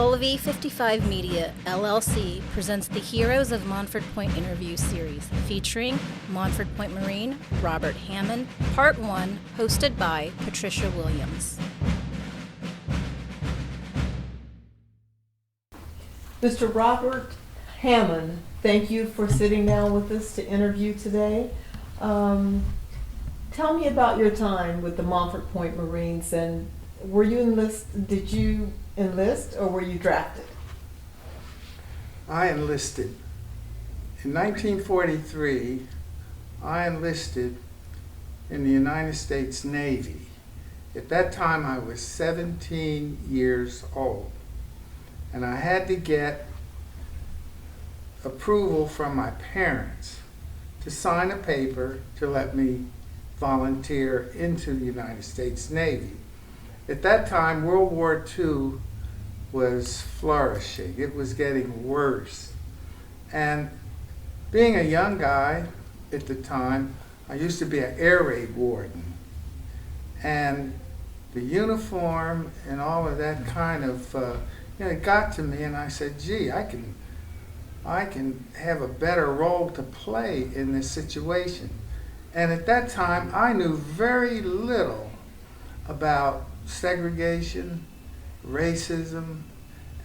LV55 Media, LLC presents the Heroes of Montford Point interview series featuring Montford Point Marine Robert Hammond, Part 1, hosted by Patricia Williams. Mr. Robert Hammond, thank you for sitting down with us to interview today. Tell me about your time with the Montford Point Marines, and did you enlist or were you drafted? I enlisted. In 1943, I enlisted in the United States Navy. At that time, I was 17 years old, and I had to get approval from my parents to sign a paper to let me volunteer into the United States Navy. At that time, World War II was flourishing. It was getting worse. And being a young guy at the time, I used to be an air raid warden. And the uniform and all of that kind of, it got to me, and I said, gee, I can have a better role to play in this situation. And at that time, I knew very little about segregation, racism,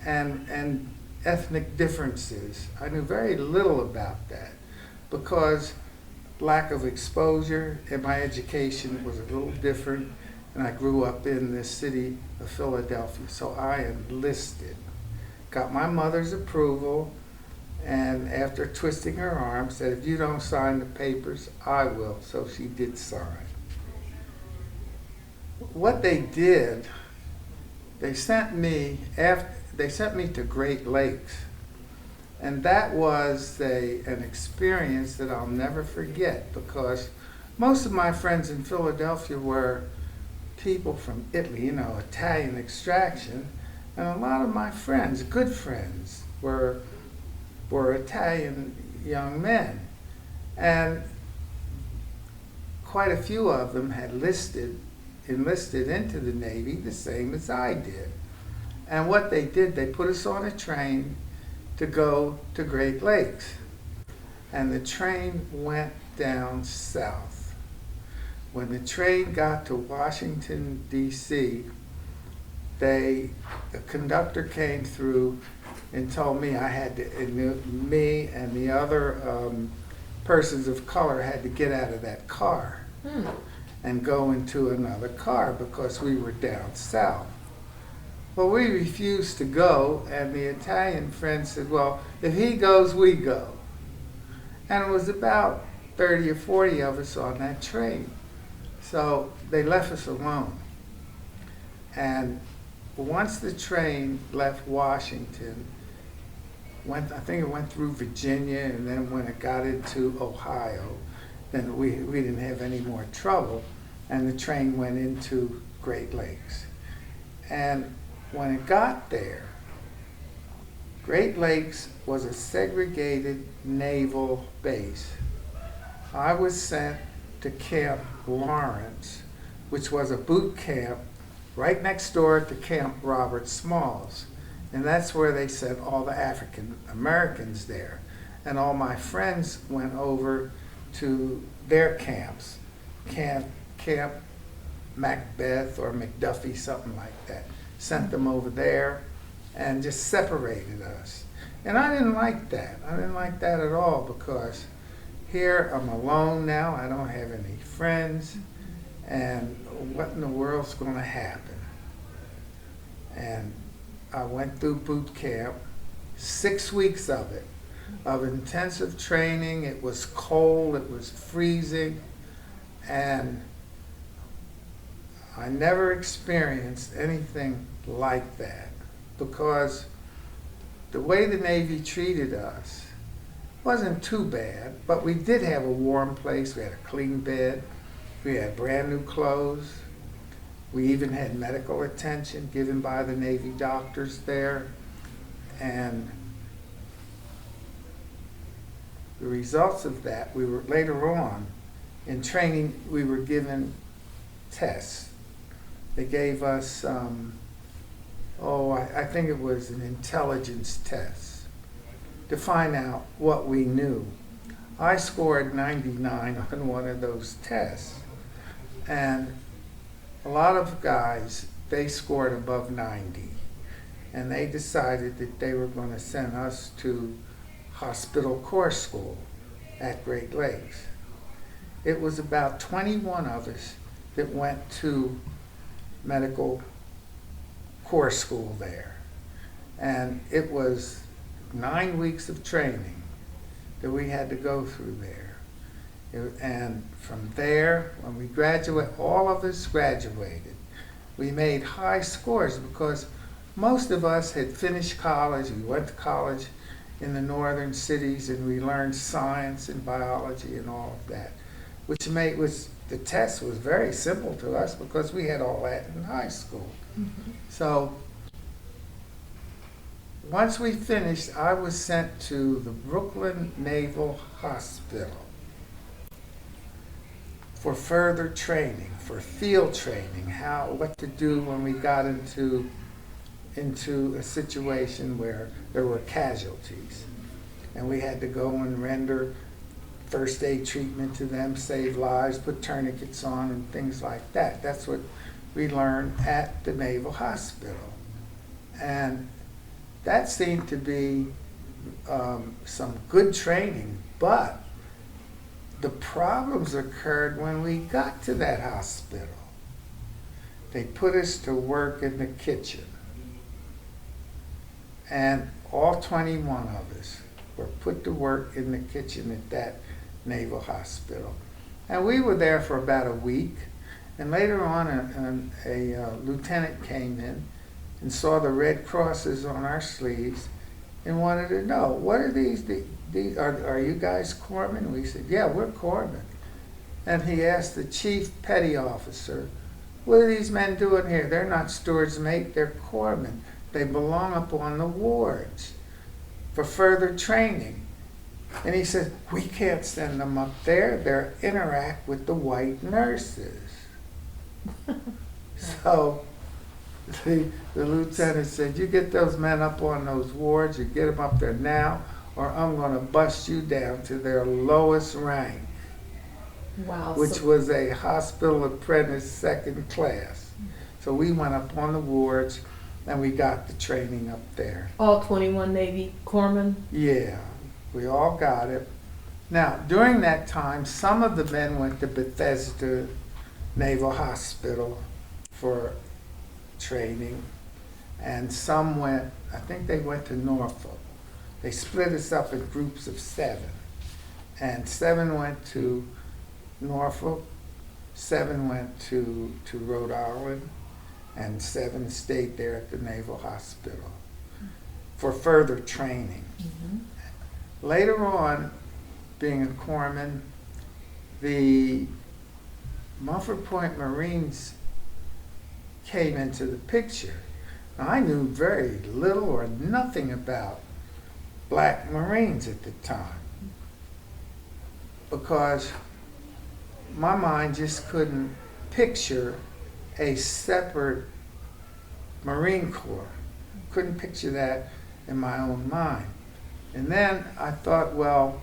and ethnic differences. I knew very little about that because lack of exposure and my education was a little different, and I grew up in the city of Philadelphia. So I enlisted, got my mother's approval, and after twisting her arm, said, if you don't sign the papers, I will. So she did sign. What they did, they sent me to Great Lakes. And that was an experience that I'll never forget, because most of my friends in Philadelphia were people from Italy, Italian extraction. And a lot of my friends, good friends, were Italian young men, and quite a few of them had enlisted into the Navy the same as I did. And what they did, they put us on a train to go to Great Lakes, and the train went down south. When the train got to Washington, D.C., the conductor came through and told me me and the other persons of color had to get out of that car and go into another car because we were down south. Well, we refused to go, and the Italian friend said, well, if he goes, we go. And it was about 30 or 40 of us on that train. So they left us alone. And once the train left Washington, I think it went through Virginia, and then when it got into Ohio, then we didn't have any more trouble, and the train went into Great Lakes. And when it got there, Great Lakes was a segregated naval base. I was sent to Camp Lawrence, which was a boot camp right next door to Camp Robert Smalls. And that's where they sent all the African Americans there. And all my friends went over to their camps, Camp Macbeth or McDuffie, something like that. Sent them over there and just separated us. And I didn't like that. I didn't like that at all, because here I'm alone now. I don't have any friends. And what in the world's going to happen? And I went through boot camp, 6 weeks of it, of intensive training. It was cold, it was freezing, and I never experienced anything like that, because the way the Navy treated us wasn't too bad, but we did have a warm place. We had a clean bed, we had brand new clothes. We even had medical attention given by the Navy doctors there. And the results of that, we were later on in training, we were given tests. They gave us I think it was an intelligence test to find out what we knew. I scored 99 on one of those tests, and a lot of guys, they scored above 90, and they decided that they were going to send us to hospital corps school at Great Lakes. It was about 21 of us that went to medical corps school there, and it was 9 weeks of training that we had to go through there. And from there, when we graduated, all of us graduated. We made high scores because most of us had finished college. We went to college in the northern cities, and we learned science and biology and all of that, which the test was very simple to us because we had all that in high school. Mm-hmm. So once we finished, I was sent to the Brooklyn Naval Hospital for further training, for field training, what to do when we got into a situation where there were casualties. And we had to go and render first aid treatment to them, save lives, put tourniquets on and things like that. That's what we learned at the Naval Hospital. And that seemed to be some good training, but the problems occurred when we got to that hospital. They put us to work in the kitchen, and all 21 of us were put to work in the kitchen at that Naval Hospital. And we were there for about a week, and later on a lieutenant came in and saw the red crosses on our sleeves and wanted to know, what are these are you guys corpsmen? We said, yeah, we're corpsmen. And he asked the chief petty officer, what are these men doing here? They're not stewards, mate, they're corpsmen. They belong up on the wards for further training. And he said, we can't send them up there. They'll interact with the white nurses. So the lieutenant said, you get those men up on those wards, you get them up there now, or I'm going to bust you down to their lowest rank. Wow. Which was a hospital apprentice second class. So we went up on the wards, and we got the training up there. All 21 Navy corpsmen? Yeah, we all got it. Now, during that time, some of the men went to Bethesda Naval Hospital for training, and some went, I think they went to Norfolk. They split us up in groups of 7, and 7 went to Norfolk, 7 went to Rhode Island, and 7 stayed there at the Naval Hospital for further training. Mm-hmm. Later on, being a corpsman, the Montford Point Marines came into the picture. Now, I knew very little or nothing about black Marines at the time because my mind just couldn't picture a separate Marine Corps. Couldn't picture that in my own mind. And then I thought, well,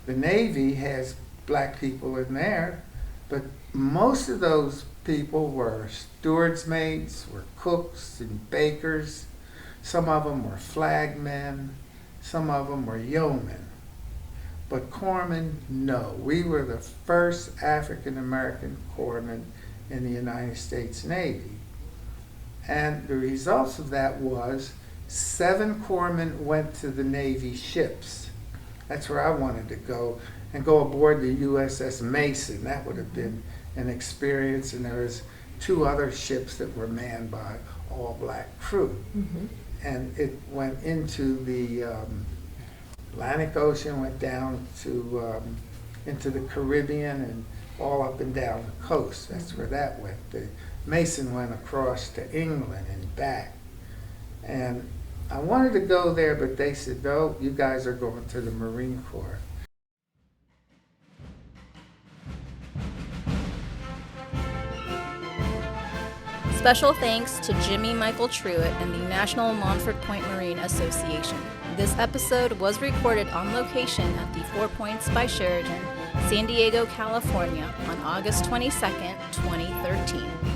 the Navy has black people in there, but most of those people were stewards' mates, were cooks and bakers. Some of them were flagmen. Some of them were yeomen. But corpsmen, no. We were the first African-American corpsmen in the United States Navy. And the results of that was 7 corpsmen went to the Navy ships. That's where I wanted to go, and go aboard the USS Mason. That would have been an experience. And there was 2 other ships that were manned by all black crew. Mm-hmm. And it went into the Atlantic Ocean, went down to into the Caribbean, and all up and down the coast. That's where that went. The Mason went across to England and back. And I wanted to go there, but they said, no, you guys are going to the Marine Corps. Special thanks to Jimmy Michael Truitt and the National Montford Point Marine Association. This episode was recorded on location at the Four Points by Sheraton, San Diego, California on August 22nd, 2013.